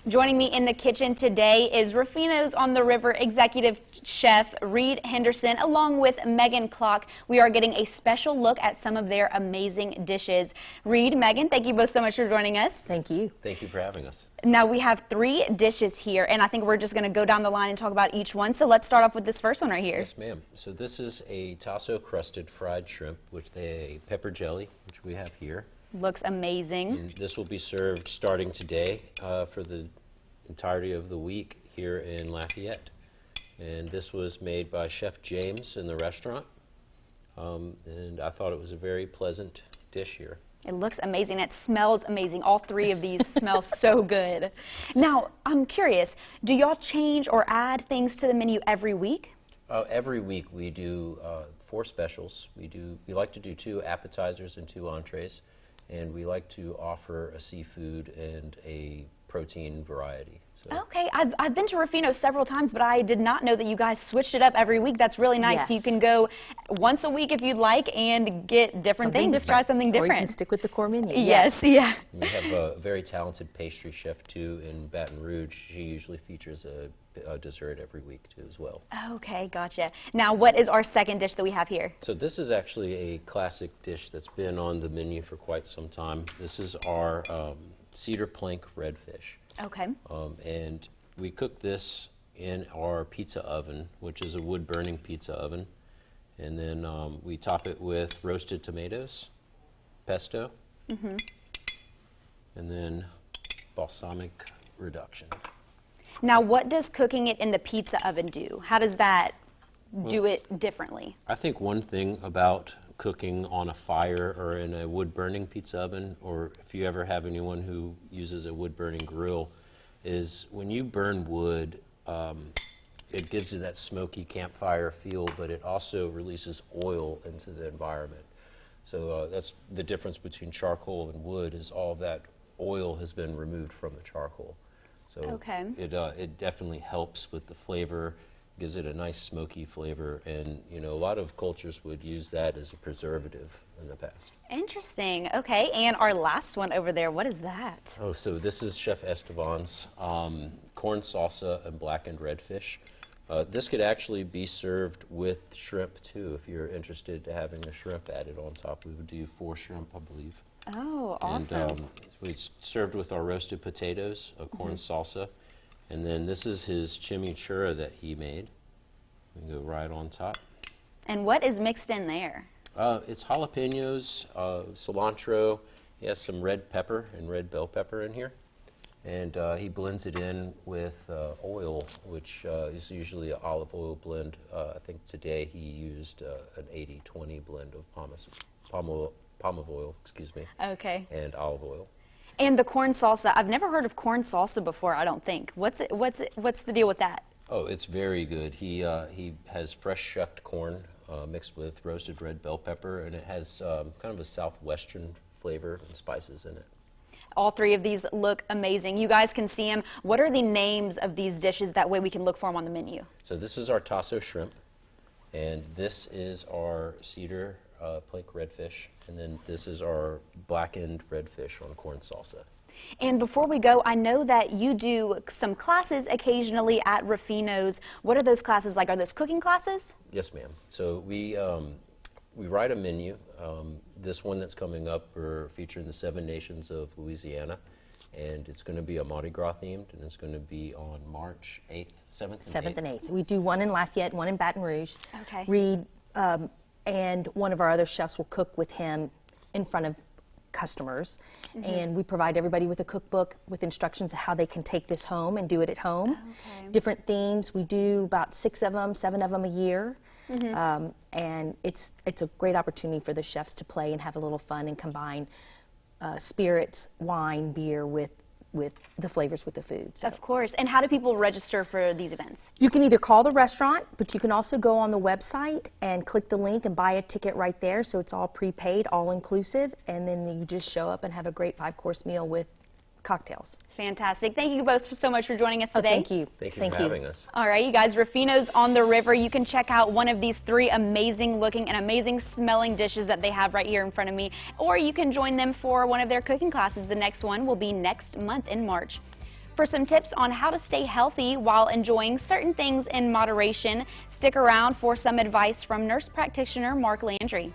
Joining me in the kitchen today is Ruffino's on the River Executive Chef Reed Henderson along with Megan Clark. We are getting a special look at some of their amazing dishes. Reed, Megan, thank you both so much for joining us. Thank you. Thank you for having us. Now we have 3 dishes here, and I think we're just going to go down the line and talk about each one. So let's start off with this first one right here. Yes, ma'am. So this is a tasso crusted fried shrimp with a pepper jelly, which we have here. Looks amazing. And this will be served starting today for the entirety of the week here in Lafayette. And this was made by Chef James in the restaurant. And I thought it was a very pleasant dish here. It looks amazing. It smells amazing. All 3 of these smell so good. Now, I'm curious, do y'all change or add things to the menu every week? Every week we do 4 specials. We like to do 2 appetizers and 2 entrees. And we like to offer a seafood and a protein variety. So. Okay, I've been to Ruffino several times, but I did not know that you guys switched it up every week. That's really nice. Yes. So you can go once a week if you'd like and get different things. Just try something different. Or you can stick with the core menu. Yes, yeah. We have a very talented pastry chef too in Baton Rouge. She usually features a dessert every week too as well. Okay, gotcha. Now, what is our second dish that we have here? So this is actually a classic dish that's been on the menu for quite some time. This is our cedar plank redfish. Okay. And we cook this in our pizza oven, which is a wood-burning pizza oven. And then we top it with roasted tomatoes, pesto, and then balsamic reduction. Now, what does cooking it in the pizza oven do? How does that do it differently? I think one thing about cooking on a fire or in a wood-burning pizza oven, or if you ever have anyone who uses a wood-burning grill, is when you burn wood, it gives you that smoky campfire feel, but it also releases oil into the environment. So that's the difference between charcoal and wood, is all that oil has been removed from the charcoal. So it definitely helps with the flavor, gives it a nice smoky flavor, and you know, a lot of cultures would use that as a preservative in the past. Interesting. Okay, and our last one over there, what is that? Oh, so this is Chef Esteban's corn salsa and blackened redfish. This could actually be served with shrimp too, if you're interested in having a shrimp added on top. We would do 4 shrimp, I believe. Oh, awesome. And it's served with our roasted potatoes, a corn salsa. And then this is his chimichurri that he made. We can go right on top. And what is mixed in there? It's jalapenos, cilantro. He has some red pepper and red bell pepper in here. And he blends it in with oil, which is usually an olive oil blend. I think today he used an 80-20 blend of palm oil, excuse me, and olive oil. And the corn salsa, I've never heard of corn salsa before, I don't think. What's the deal with that? Oh, it's very good. He has fresh shucked corn mixed with roasted red bell pepper, and it has kind of a southwestern flavor and spices in it. All 3 of these look amazing. You guys can see them. What are the names of these dishes? That way we can look for them on the menu. So this is our tasso shrimp, and this is our cedar plank redfish, and then this is our blackened redfish on corn salsa. And before we go, I know that you do some classes occasionally at Ruffino's. What are those classes like? Are those cooking classes? Yes, ma'am. So we write a menu. This one that's coming up, we're featuring the 7 nations of Louisiana, and it's going to be a Mardi Gras themed, and it's going to be on March 8th, 7th and 8th. We do one in Lafayette, one in Baton Rouge. Okay. Reed and one of our other chefs will cook with him in front of customers, and we provide everybody with a cookbook with instructions of how they can take this home and do it at home. Different themes. We do about 6 of them, 7 of them a year. And it's a great opportunity for the chefs to play and have a little fun and combine spirits, wine, beer with the flavors with the food. So. Of course. And how do people register for these events? You can either call the restaurant, but you can also go on the website and click the link and buy a ticket right there. So it's all prepaid, all inclusive, and then you just show up and have a great 5-course meal with cocktails. Fantastic. Thank you both so much for joining us today. Oh, thank you. Thank you for having us. All right, you guys, Ruffino's on the River. You can check out one of these 3 amazing looking and amazing smelling dishes that they have right here in front of me, or you can join them for one of their cooking classes. The next one will be next month in March. For some tips on how to stay healthy while enjoying certain things in moderation, stick around for some advice from nurse practitioner Mark Landry.